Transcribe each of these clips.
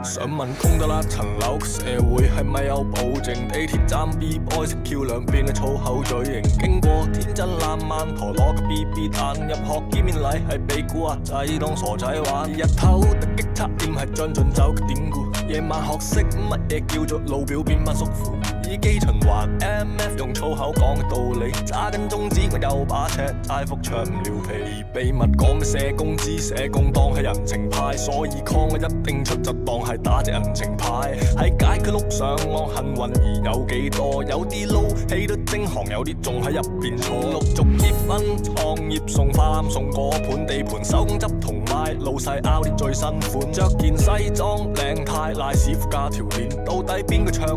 想問空得啦層樓，社會係咪有保證？地鐵站 B boy 食橋兩邊嘅粗口嘴型，經過天真爛漫婆攞個 BB 彈入學見面禮，係俾古惑仔當傻仔玩。日頭突擊測驗係將進酒嘅典故，夜晚學識乜嘢叫做路表變不縮褲。以機循環 MF 用粗口講嘅道理，揸緊中指我有把尺，齋幅長唔撩皮。秘密講咩社工知社工當係人情派，所以 call 我一定出就當係打隻人情牌。喺街區碌上岸幸運兒有幾多？有啲撈起得精行，有啲仲喺入邊坐。陸續結婚創業送花籃送果盤，地盤手工執同賣，老細拗啲最新款。着件西裝靚呔賴屎褲加條鏈，到底邊個唱？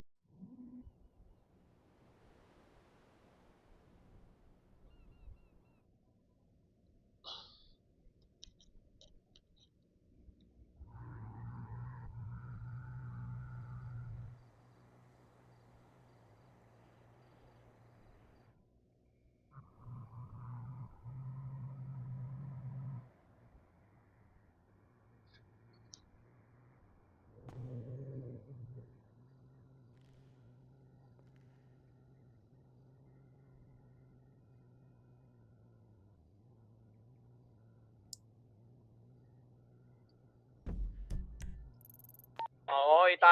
我可以帶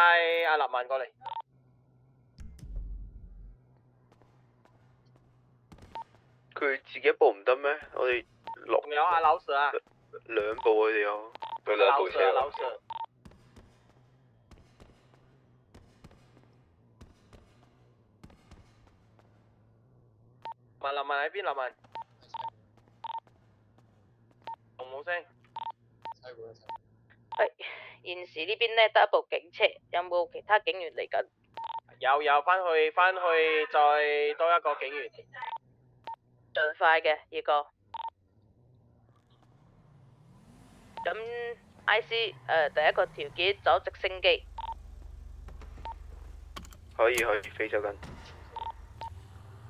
阿立文過嚟。佢自己一部唔得咩？我哋落仲有阿柳 Sir 啊，兩部佢哋有，佢兩部車。柳 Sir。問立文喺邊？立文。仲冇聲。喂，現時呢邊呢得一部警車，有冇其他警員嚟緊？有，翻去再多一個警員。盡快嘅，二哥。咁 IC 第一個條件走直升機。可以，飛走緊。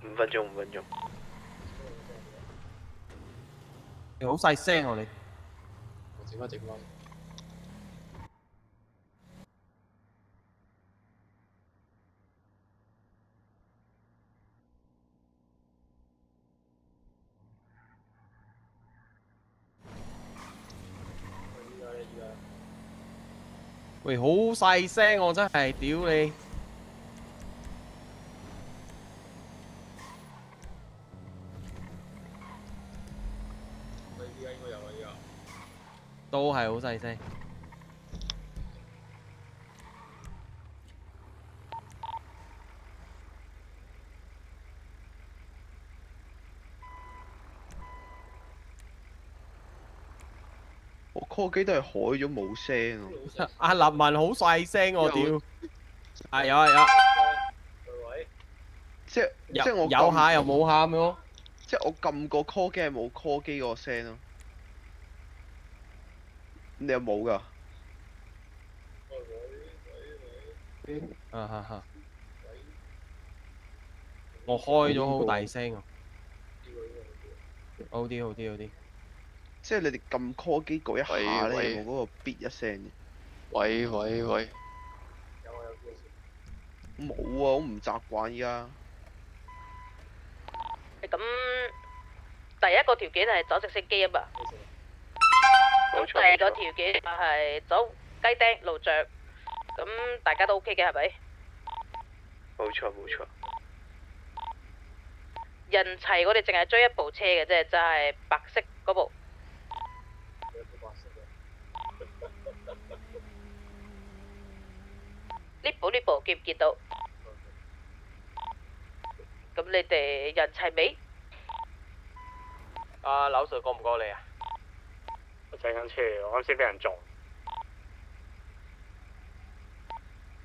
5分鐘。你好細聲喎你。整翻。喂，好細聲我真係屌你！都係好細聲。我 call 機都係開咗冇聲啊！阿立文好細聲我屌！有。即係我有下又冇下咁樣。即係我撳個 call 機係冇 call 機個聲咯。你有冇㗎？我開咗好大聲啊！好啲。即係你哋撳 call 機嗰一下咧，有冇嗰個 beat 一聲嘅？喂。冇啊，我唔習慣依家。咁第一個條件係走直升機啊嘛。咁第二個條件就係走雞釘路障，咁大家都 OK 嘅係咪？冇錯。人齊我哋淨係追一部車嘅啫，就係白色嗰部。呢部見唔見到？咁你哋人齊未？阿柳 Sir 過唔過嚟啊？我踩緊車，我啱先俾人撞。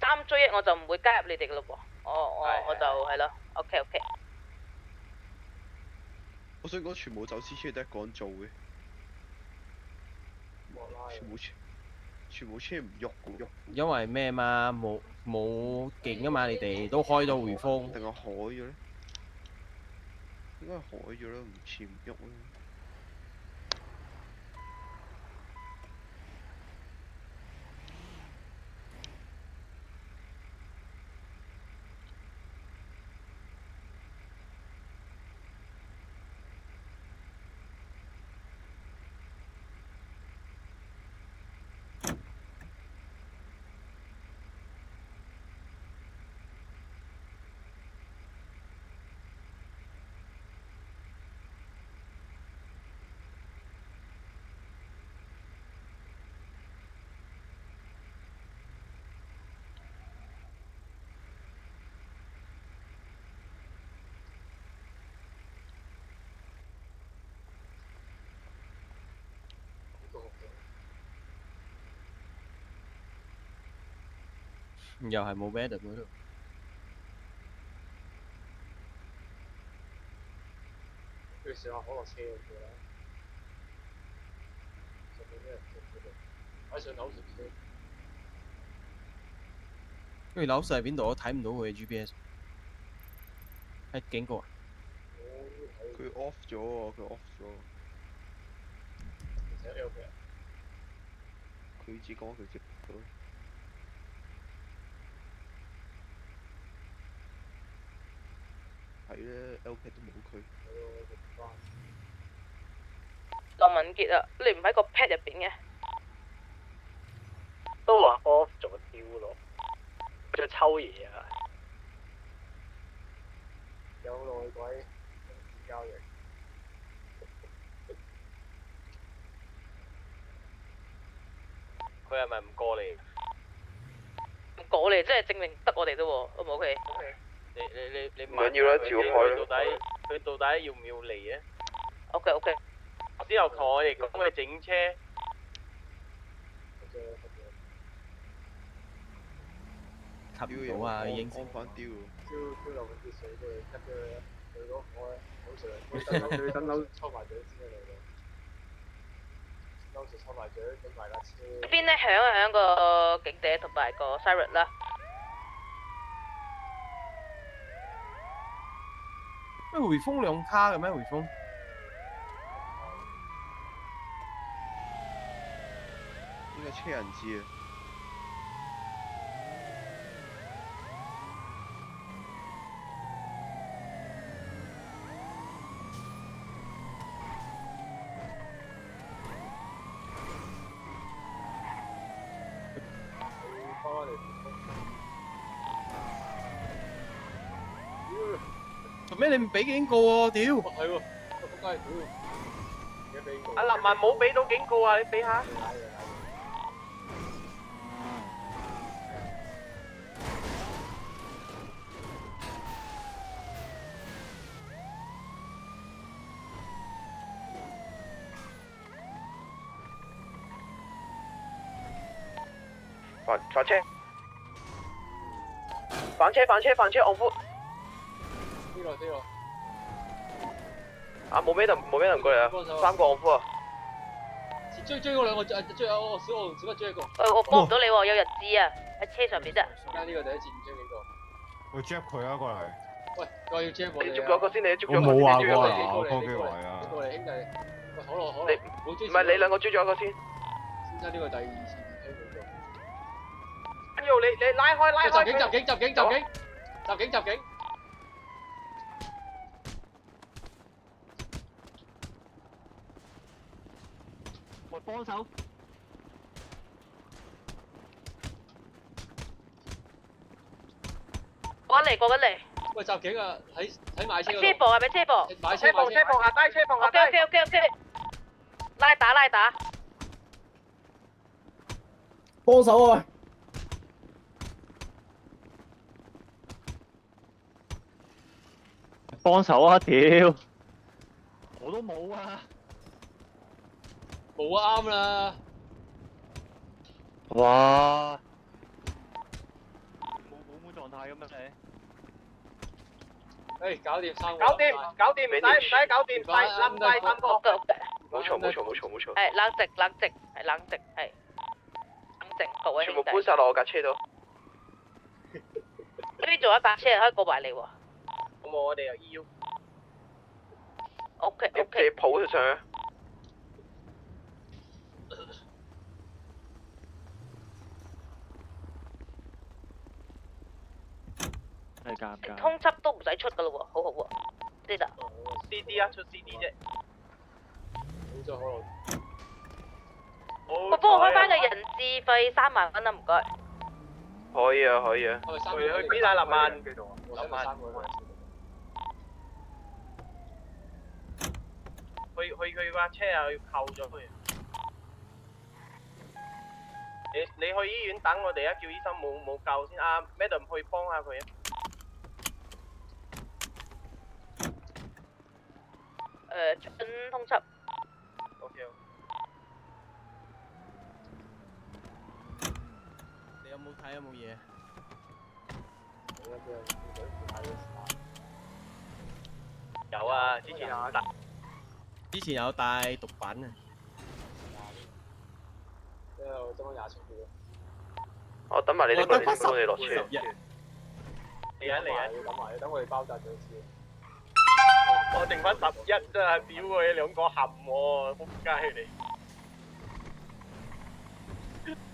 3追1我就唔會加入你哋嘅咯喎，我就係咯 ，OK。我想講全部走私車都係一個人做嘅，全部車唔喐嘅。因為咩嘛，冇勁啊嘛，你哋都開到回風。定係海咗咧？應該係海咗啦，唔似唔喐啦。又係冇 Madam 嗰度。不如上下可樂車咁樣啦。上面啲人做佢哋，喺上樓食車。跟住樓細喺邊度？我睇唔到佢嘅 GPS。喺警局啊！佢 off 咗喎，佢 off 咗。而且 L 嘅。佢只講佢接到。係咧，L P 都冇佢。林文傑啊，你唔喺個 pad 入邊嘅？都話 off 咗屌咯，佢抽嘢啊！有內鬼，交易。佢係咪唔過嚟？唔過嚟，即係證明得我哋啫喎，O 唔 OK？你唔緊要啦，照開啦。佢到底要唔要嚟啊 OK。之後同我哋講佢整車。吸唔到啊！已經安翻丟。漂流啲水都係跟住佢嗰個好上，佢等樓抽埋獎先嚟嘅。當時抽埋獎，整埋架車。邊咧響個警笛同埋個 siren 啦。咩匯豐兩卡嘅咩匯豐？應該車人知啊。做咩你唔俾警告喎？屌！係喎，仆街屌！而家俾警告。阿立文冇俾到警告啊！你俾下。反車！反車！按夫！呢個。啊冇咩人過嚟啊！3個按夫啊！追嗰兩個，追我小我同小不追一個。我幫唔到你喎，有人質啊，喺車上邊啫。而家呢個第一次唔追幾個。我 jab 佢啊，過嚟。喂，我要 jab 我哋。你捉咗個先，你捉咗我個先。冇話過啊，你我拖機來啊。你過嚟兄弟，喂可樂，你唔好追。唔係你兩個追咗一個先。先生呢個第二次唔追幾個。跟住你拉開佢。襲警！我幫手。過緊嚟。喂，襲警啊！喺買車嗰度。車房係咪車房？買車房下低，車房下低。OK。拉打。幫手啊！幫手啊！屌，我都冇啊！冇啊，啱啦。哇！冇狀態咁樣你？誒，搞掂3個。搞掂，唔使搞掂，冧低3個。OK。冇錯。係冷靜，係冷靜，各位兄弟。全部搬晒落我架車度。呢邊仲有一架車可以過埋嚟喎。咁我哋又 EU。OK。你抱佢上去。係尷尬。通緝都唔使出噶咯喎，好好喎。知啦。CD 啊，出 CD 啫。好咗可樂。我幫我開翻個人質費3萬蚊啊，唔該。可以啊。去邊啊，林曼？林曼。去佢架車又要扣咗佢。你去醫院等我哋啊，叫醫生冇救先啊。Madam 去幫下佢啊。準通緝。OK。你有冇睇有冇嘢？有啊，之前有打之前有帶毒品啊，之後爭咗20千票。我等埋你我得翻我哋落11。嚟緊嚟緊，你等埋，你等我哋包紮咗先。我剩翻11真係屌佢兩個冚喎，仆街你！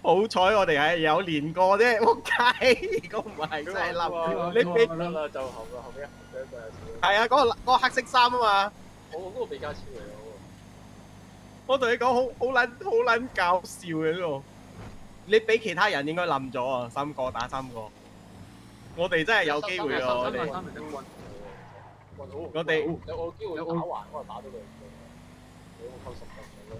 好彩我哋係有練過啫，仆街！如果唔係真係冧，你俾得啦，就後邊一個有錢。係啊，嗰個黑色衫啊嘛，我嗰個比加超嚟咯。我同你講好撚搞笑嘅呢個，你俾其他人應該冧咗啊，3個打3個，我哋真係有機會啊！我哋我哋有機會打橫，可能打到你。你有冇扣10分咯？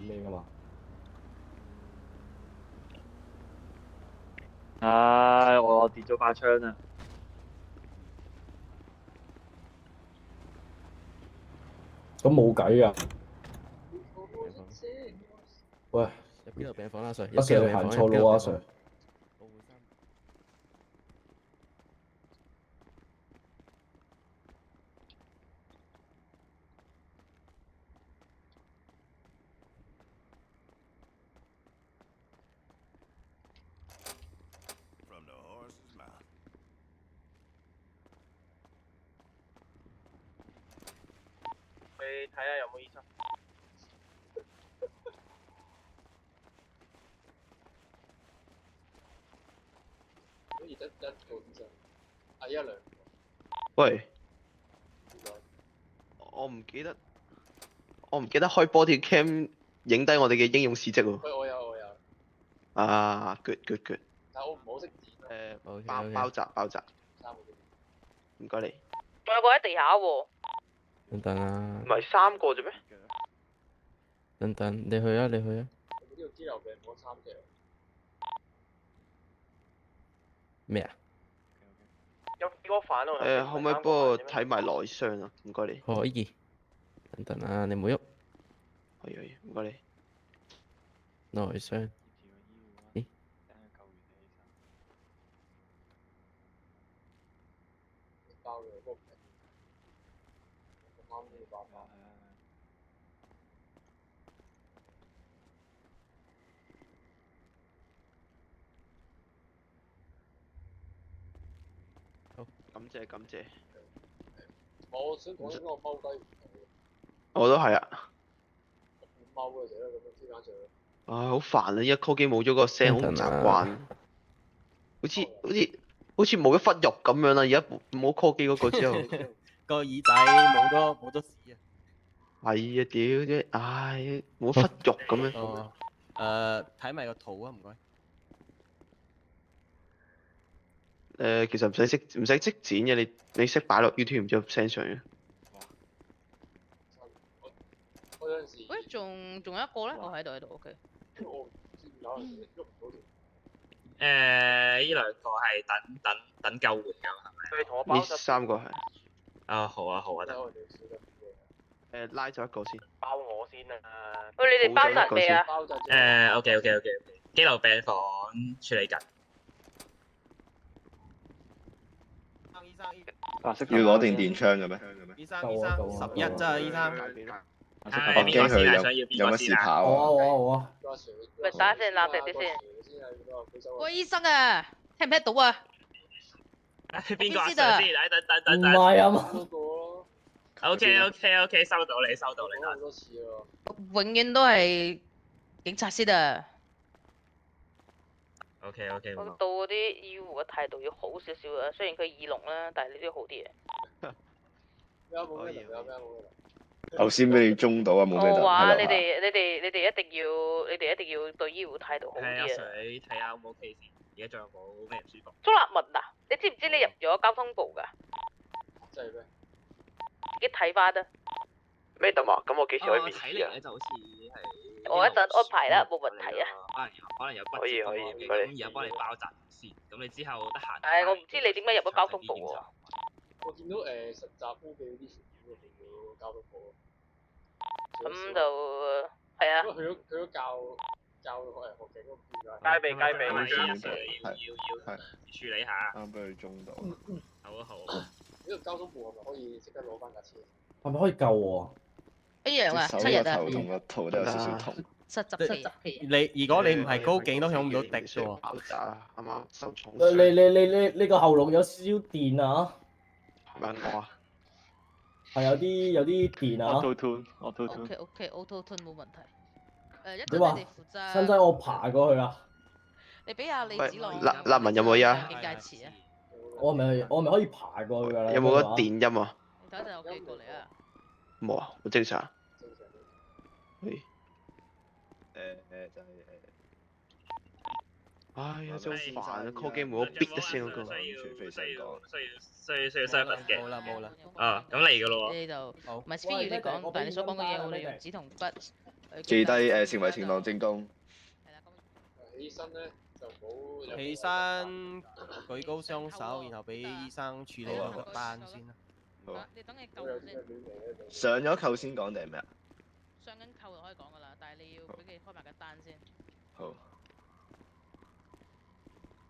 咩噶嘛？唉，我跌咗把槍啊！咁冇計啊！喂，入邊度病房啦，Sir？阿 Sir 你行錯路啊，Sir！你睇下有冇醫生？好似得一個醫生，一兩個。喂，我唔記得開 body cam 影低我哋嘅英勇事蹟喎。喂，我有。啊，good，但我唔好識剪。包紮，唔該你。仲有個喺地下喎。等等啊唔，係3個啫咩？等等，你去啊，你去啊。呢個肌瘤病房3隻。咩啊？有幾個飯咯？可唔可以幫我睇埋內傷啊？唔該你。可以。等等啊，你唔好喐。可以，唔該你。內傷。咦？包嘅嗰個平。啱呢個辦法。感謝。我想講應該我踎低唔到。我都係啊。踎嘅時候咧，咁樣之間就。唉，好煩啊！依家 call 機冇咗個聲，好唔習慣。好似冇一忽肉咁樣啦。而家冇 call 機嗰個之後，個耳仔冇咗屎啊！係啊，屌啫！唉，冇忽肉咁樣。哦，睇埋個圖啊，唔該。其實唔使即剪嘅，你識擺落 YouTube 然之後 send 上嘅。嗰陣時。喂，仲有一個咧？我喺度，OK。我唔知有人喐唔到條。呢兩個係等救援㗎嘛，係咪？佢同我包呢3個係。啊，好啊，得。拉咗一個先。包我先啊！喂，你哋包紮未啊？ OK，肌瘤病房處理緊。醫生，要攞定電槍嘅咩？醫生，11咋，醫生。係邊個先啊？想要邊個先啊？我啊！喂，打先冷靜啲先。喂，醫生啊，聽唔聽到啊？邊個先？等。唔係啊嘛。 OK，收到你。好多次咯。永遠都係警察先啊！ OK。我到嗰啲醫護嘅態度要好少少啊，雖然佢耳聾啦，但係你都要好啲嘅。冇咩頭先俾你中到啊，冇咩我話你係哋一定要對醫護態度好係啊，啲啊！水睇下 O 唔 OK 先。而家仲有冇咩唔舒服？鍾立文啊，你知唔知你入咗交通部㗎？真係咩？自己睇翻啊！咩特啊？咁我幾時可以哦，面試啊？睇嚟咧就好似係我一陣安排啦，冇問題啊。可能有可以可以唔該你咁而家幫你包紮先，咁你之後得閒。唉，我唔知你點解入咗交通部喎。我見到實習科嘅啲船員嚟到交通部。咁就係啊。佢都教學警嗰邊㗎。戒備戒備。要處理下。啱俾佢中到。好啊好。呢個交通部係咪可以即刻攞翻架車？係咪可以救我一樣啊，手7日啊。個頭同個肚都有少少痛。實習期。你如果你唔係高警都響唔到敵嘅喎。爆炸啱啱受重啊？你個喉嚨有少少電啊？問我啊？係有啲電啊。OK auto tune 冇問題。一陣你話你哋負責。使唔使我爬過去啊？你俾阿李子朗。立文有冇啊？境界詞啊？我咪可以爬過去㗎啦。有冇個電音啊？你等一陣我寄過嚟啊。冇啊，好正常。喂。就係哎呀，真係好煩啊！call 機冇咇一聲嗰個。需要相分嘅。冇啦。啊，咁嚟㗎咯喎。你就唔係 speed 要你講，但係你所講嘅嘢，我哋用紙同筆。記低成為情郎正宮。起身咧就冇。起身，舉高雙手，然後俾醫生處理咗個單先啦。好。你等你救我先。上咗扣先講定係咩啊？上緊扣就可以講㗎啦，但係你要俾佢開埋個單先。好。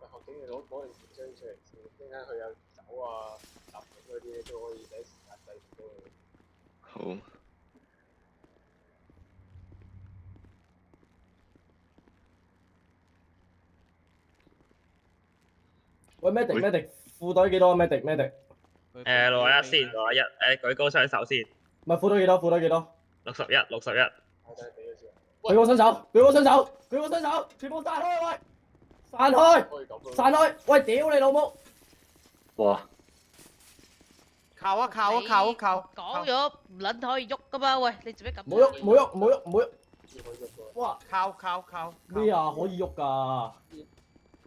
學警你攞定紙張出嚟先，陣間佢有酒啊、雜品嗰啲都可以第一時間製到佢。好。喂，medic，褲袋幾多啊？medic。61先，61，舉高雙手先。唔係褲袋幾多61。舉高雙手，全部散開喂！散開！喂，屌你老母！哇！靠啊！講咗唔撚可以喐㗎嘛？喂，你做咩咁？冇喐！哇！靠！咩啊？可以喐㗎？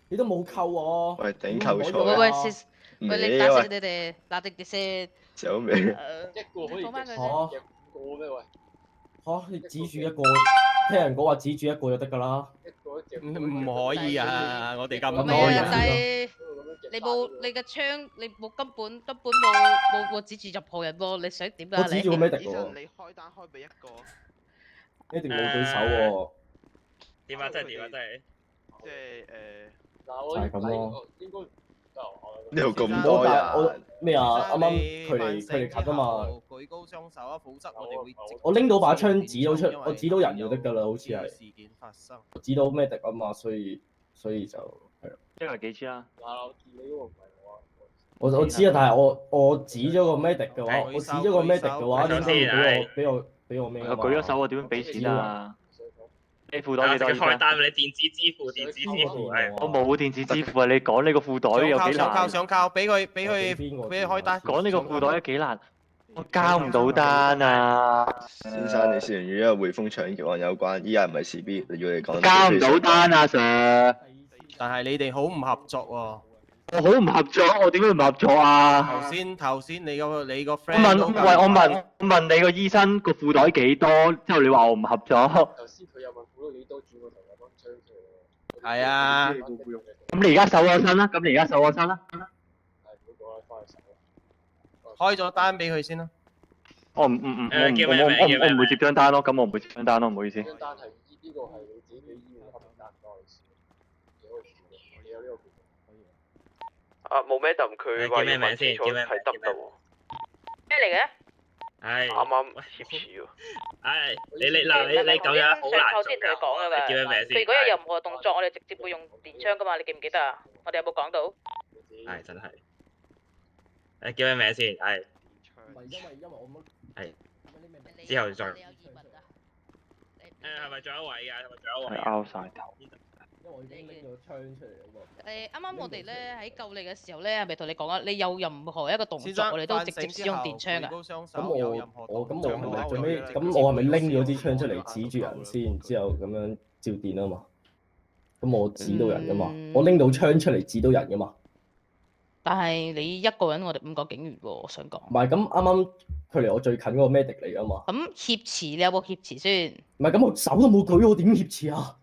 你都冇扣我。喂，頂扣錯。喂，你打死你哋，打定啲先。走未？一個可以放翻佢先。夾5個咩喂？嚇！你指住一個，聽人講話指住一個就得㗎啦。一個夾。唔可以啊！我哋咁多唔係啊，人。但係你嘅槍，你冇根本冇指住任何人喎，你想點啊你？我指住個 medic 醫生，喎，你開單開俾一個。一定冇對手喎。點啊？真係點啊？真係。即係嗱，我就係咁咯。應該唔得呢度咁我多我人。咩啊？啱啱佢哋近啊嘛。舉高雙手啊，否則我哋會。我拎到把槍指到出，我指到人就得㗎啦，好似係。事件發生。指到 medic 啊嘛，所以就係咯。一係幾支啊？嗱，我見你嗰個唔係我啊。我知啊，但係我指咗個 medic 嘅話，我指咗個 medic 嘅話，點解要俾我咩啊？我舉咗手，我點樣俾錢啊？你褲袋幾多？開單你電子支付係。我冇電子支付啊！你講呢個褲袋有幾難？想靠，俾佢開單。講呢個褲袋有幾難？我交唔到單啊！先生，你事源與一個匯豐搶劫案有關，依家唔係事 B，要你講。交唔到單啊，Sir！但係你哋好唔合作喎。我好唔合作，我點會唔合作啊？頭先你個 friend 我問你個醫生個褲袋幾多，之後你話我唔合作。頭先佢又問褲袋幾多，轉個頭又掹槍出嚟。係啊。咁你而家搜我身啦，係嗰個啦，翻去搜。開咗單俾佢先啦。我唔會接張單咯，咁我唔會接張單咯，唔好意思。張單係呢個係你自己俾醫院開名單，唔關我事。你可以處理，你有呢個權。冇咩特，佢話要問清楚係得唔得喎？咩嚟嘅？係。啱啱貼詞喎。係。你咁樣好難做。先同佢講㗎嘛。叫咩名先？佢如果有任何動作，我哋直接會用電槍㗎嘛，你記唔記得啊？我哋有冇講到？係真係。叫咩名先？係。因為我冇。係。之後再。係咪仲有一位㗎？係咪仲有一位？拗晒頭。因為我已經拎咗槍出嚟嗰個。啱啱我哋咧喺救你嘅時候咧，係咪同你講啊？你有任何一個動作，我哋都直接使用電槍㗎。咁我係咪最尾？咁我係咪拎咗支槍出嚟指住人先，之後咁樣照電啊嘛？咁我指到人㗎嘛？我拎到槍出嚟指到人㗎嘛？但係你一個人，我哋5個警員喎，我想講。唔係咁啱啱距離我最近嗰個 medic 嚟㗎嘛。咁挾持你有冇挾持先？唔係咁我手都冇舉，我點挾持啊？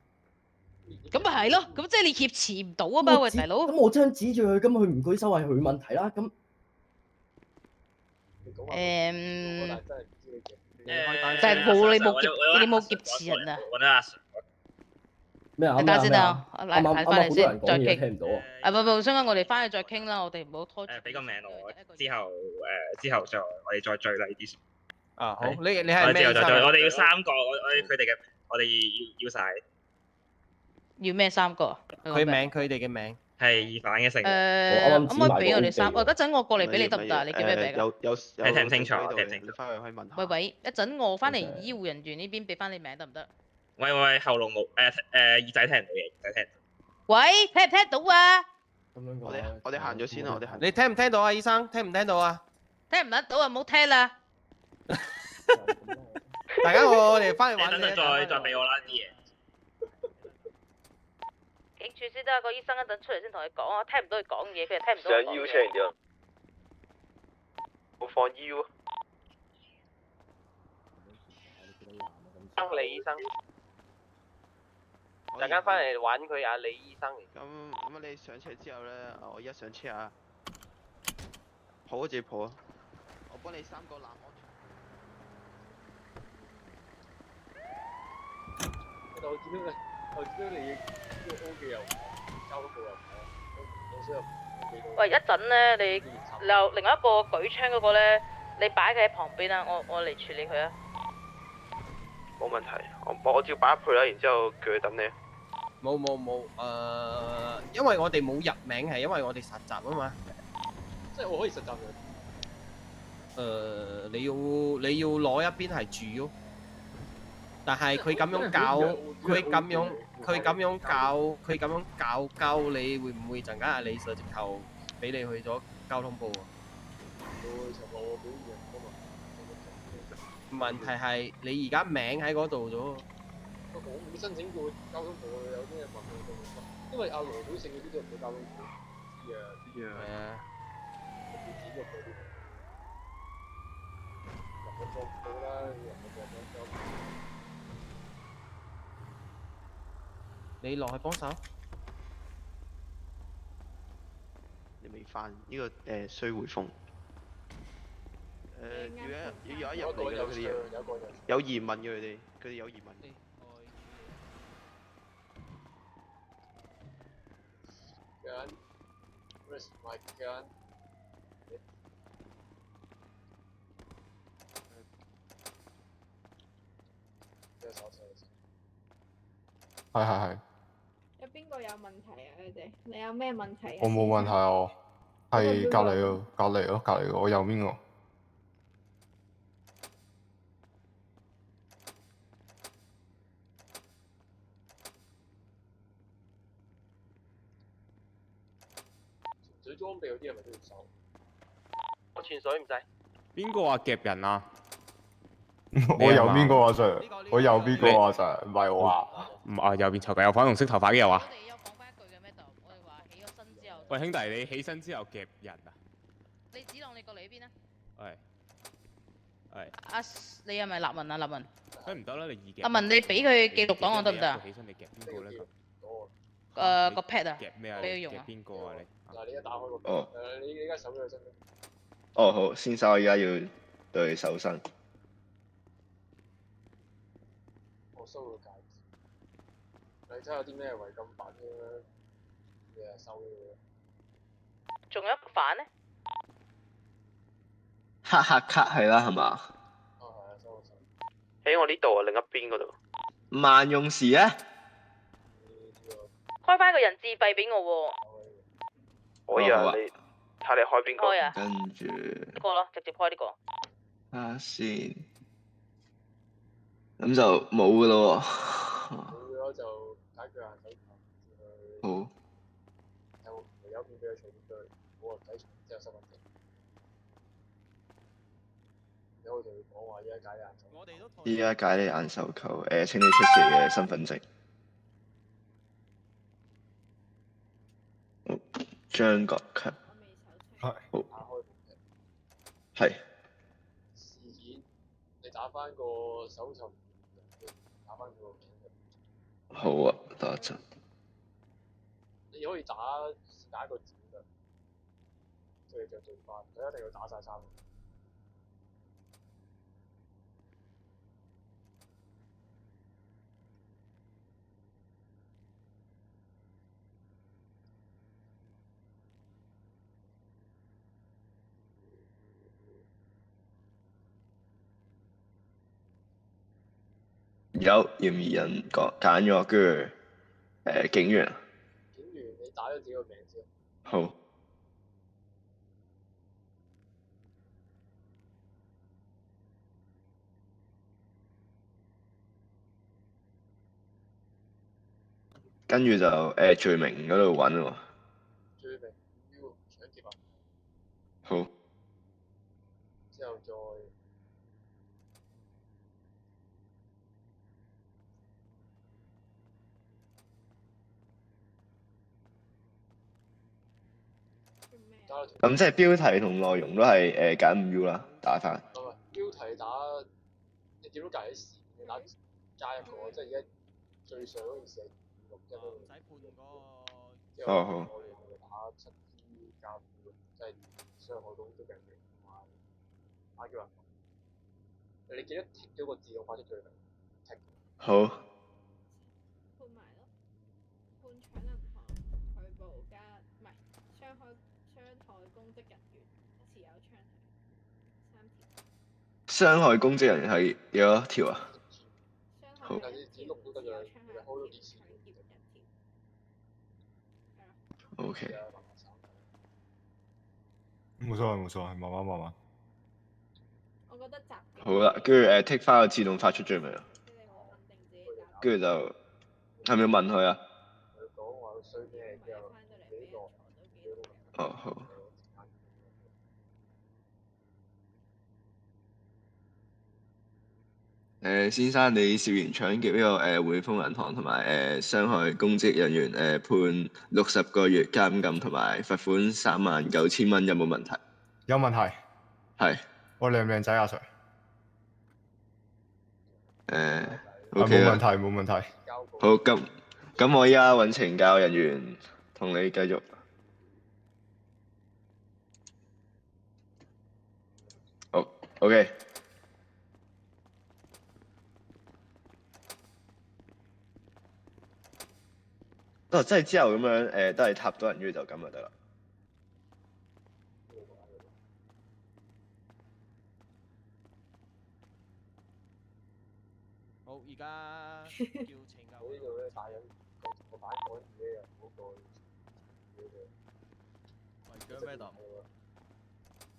咁咪係咯，咁即係你挾持唔到啊嘛，喂大佬。咁我將指住佢，咁佢唔舉手係佢問題啦。咁但係冇你冇挾持人啊。揾阿 Sir。咩啊？你等下先啊，嚟啱啱翻嚟先，再好多人講嘢聽傾。唔到啊。唔，相信我哋翻去再傾啦，我哋唔好拖住。俾個名我，之後再我哋再聚啦呢啲。啊好，你係咩？我哋要3個，我哋佢哋嘅，我哋要晒。要咩3個？佢哋嘅名係疑犯嘅姓。可唔可以俾我哋3個？嗰陣我過嚟俾你得唔得？你叫咩名啊？你聽唔清楚？聽唔清楚？你翻去可以問下。喂，一陣我翻嚟醫護人員呢邊俾翻你名得唔得？喂，後路冇耳仔聽唔到嘢，耳仔聽唔到。喂，聽唔聽到啊？咁樣我哋行咗先啦，我哋行。你聽唔聽到啊，醫生？聽唔聽到啊？聽唔得到啊，唔好聽啦。大家我哋翻去玩。等陣再俾我啦啲嘢。警署先得，個醫生一陣出嚟先同你講啊，聽唔到佢講嘢，佢又聽唔到。上腰出嚟咗。冇放腰。李醫生。陣間翻嚟玩佢啊，李醫生嚟。咁你上車之後咧，我而家上車啊，抱自己抱啊，我幫你3個攬安全。我見到你呢個 O 嘅又交到部又我想入喂，一陣咧，你另外一個舉槍嗰個咧，你擺佢喺旁邊啦，我嚟處理佢啊。冇問題，我照擺入去啦，然之後叫佢等你。冇，因為我哋冇入名係因為我哋實習啊嘛。即係我可以實習嘅。你要攞一邊係住咯。但係佢咁樣教，佢咁樣教你，會唔會陣間阿李 Sir 直頭俾你去咗交通部啊？問題係你而家名喺嗰度咗。我冇申請過交通部，有啲嘢問佢，因為阿羅會勝嗰啲都唔會交通部。知啊。係啊。要剪咗佢啲。入咗裝到啦，入咗裝。你落去幫手。你未翻呢個須回風。要有一入嚟嘅佢哋有疑問嘅佢哋有疑問。Where's my gun？係。有邊個有問題啊？你有咩問題啊？我冇問題啊，我係隔離我右邊個。水裝備嗰啲係咪都要收？我潛水唔使。邊個話夾人啊？我右邊個阿 Sir，我右邊個阿 Sir，唔係我啊。唔啊，右邊頭髮有粉紅色頭髮嘅又話。喂兄弟，你起身之後夾人啊？你指望你過嚟呢邊啊？係。你係咪立文啊？立文。梗唔得啦，你二夾。阿文，你俾佢記錄檔案得唔得啊？起身你夾邊個咧？個 pad 啊。夾咩啊？俾佢用啊。夾邊個啊你？嗱，你而家打開個你而家手咗佢身。哦好，先生，我而家要對手身。我收個戒指。你睇下有啲咩違禁品嘅嘢收咗佢。仲有一個反咧？黑客卡係啦，係嘛？啊係啊，收個手。喺我呢度啊，另一邊嗰度。萬用時啊！開翻個人質費俾我喎。可以啊，你睇你開邊個？開啊。跟住。呢個咯，直接開呢個。睇下先。咁就冇噶咯喎。冇咗就解決下手頭。好。有片俾佢隨便對，冇人仔之後身份證。你可以同佢講話，依家解你眼手。依家解你眼手扣，請你出示你嘅身份證。好，張國強。好打開部劇。係事件，你打翻個搜尋，打翻個名。好啊，等一陣。你可以打一個字㗎，即係就做翻，佢一定要打晒3個。有嫌疑人揀咗，跟住警員。警員，你打咗自己個名先。好。跟住就罪名嗰度揾喎。罪名要搶劫啊！好。之後再。咁即係標題同內容都係揀5U啦，打翻。唔係標題打，你見到隔離啲線，你打加一個，即係而家最上嗰件事係261咯。唔使判嗰個。哦好。我哋打7P加5，即係傷害到都病人同埋打叫人。你記得剔咗個自動發出罪名。剔。好。判埋咯，判搶銀行、拒捕加唔係傷害公職人員、持有槍械3條。傷害公職人員係幾多條啊？好。但係只碌都得㗎，其實開咗幾次。OK。冇所謂冇所謂，慢慢慢慢。我覺得好啦，跟住剔翻個自動發出罪名，跟住就係咪要問佢啊？佢講話衰咩之後，幾個。哦好。先生，你涉嫌搶劫呢個匯豐銀行同埋傷害公職人員判60個月監禁同埋罰款39000蚊，有冇問題？有問題。係。我靚唔靚仔啊 Sir？ OK 啦。冇問題冇問題。好，咁我依家揾懲教人員同你繼續。好 ，OK。即係之後咁樣都係塔到人，跟住就咁就得啦。好，而家叫懲教。我呢度咧大人個版改自己啊，唔好過去。喂，叫咩檔？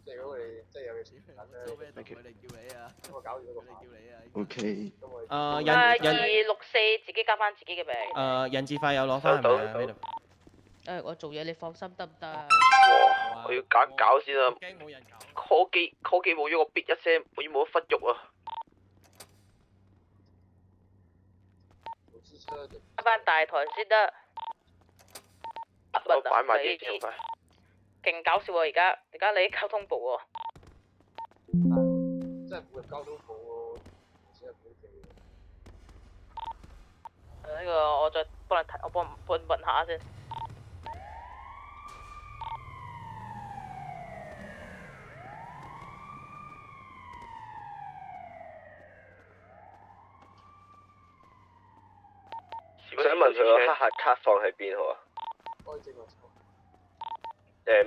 即係如果佢哋即係有嘅錢緊咧，佢哋叫你啊。咁我搞掂咗個叫你啊。OK。264自己加翻自己嘅名。人質費有攞翻係咪啊？呢度。我做嘢你放心得唔得？哇！我要搞先啊！驚冇人搞。科技冇咗個 bit 一聲，我要冇咗忽肉啊！加翻大台先得。我擺埋啲條塊。勁搞笑喎！而家你交通部喎。即係冇入交通部喎，只係本地。呢個我再幫你睇，我問下先。我想問佢個黑客卡放喺邊好啊？開正個錯。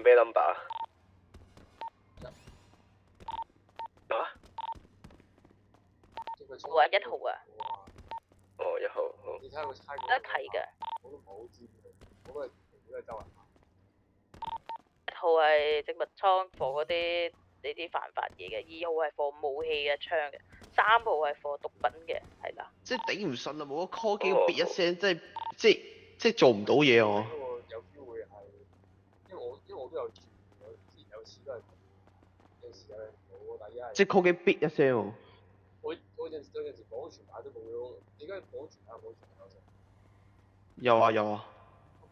咩 number 啊？我話1號啊。哦，1號好。你睇下個差得睇㗎。我都唔係好知，我都係周圍行。1號係植物倉放嗰啲呢啲犯法嘢嘅，2號係放武器嘅槍嘅，3號係放毒品嘅，係啦。即係頂唔順啊！冇咗 call 機個 bit 一聲，即係做唔到嘢喎。不過有機會係，因為我都有住，我之前有次都係有時有人冇，但係而家係。即係 call 機 bit 一聲喎。我有陣時綁全牌都冇咗，點解綁全牌冇全牌先？有啊有啊。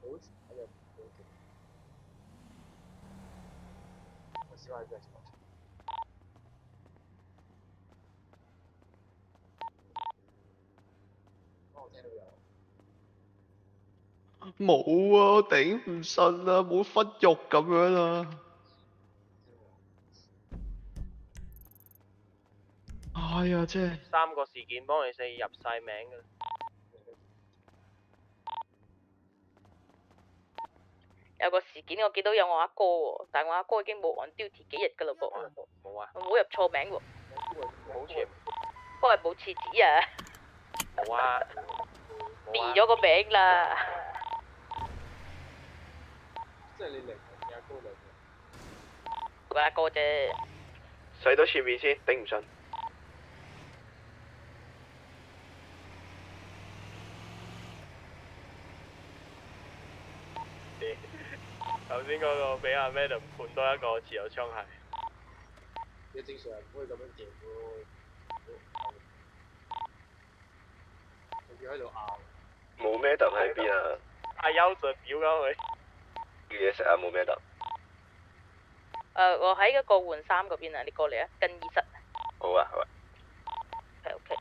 綁全牌又冇嘅。知喺邊個？我聽到有。冇啊，頂唔順啊，冇忽肉咁樣啊！哎呀，真係3個事件幫你四入晒名㗎。有個事件我見到有我阿哥喎，但係我阿哥已經冇 on duty 幾日㗎嘞噃。冇啊。我冇入錯名喎。好似不過係冇廁紙啊。冇啊。變咗個名啦。即係你零你阿哥嚟嘅。我阿哥啫。洗到前面先，頂唔順。頭先嗰個俾阿 Madam 判多一個持有槍械。你正常人唔可以咁樣贏喎。仲要喺度拗。冇 Madam 喺邊啊？阿優就屌鳩佢。叫嘢食啊，冇 Madam。我喺嗰個換衫嗰邊啊，你過嚟啊，更衣室。好啊，好啊。OK。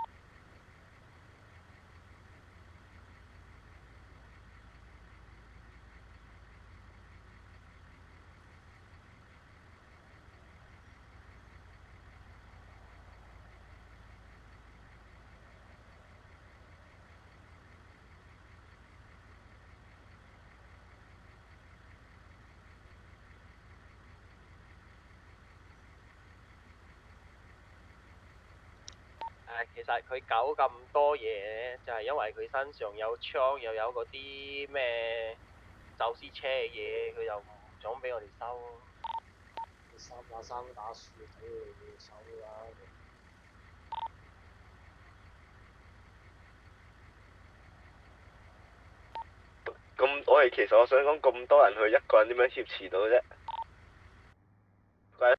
其實佢搞咁多嘢，就係因為佢身上有槍，又有嗰啲咩走私車嘅嘢，佢又唔想俾我哋收。3打3打輸，睇佢手啦。咁其實我想講咁多人去，一個人點樣挾持到啫？怪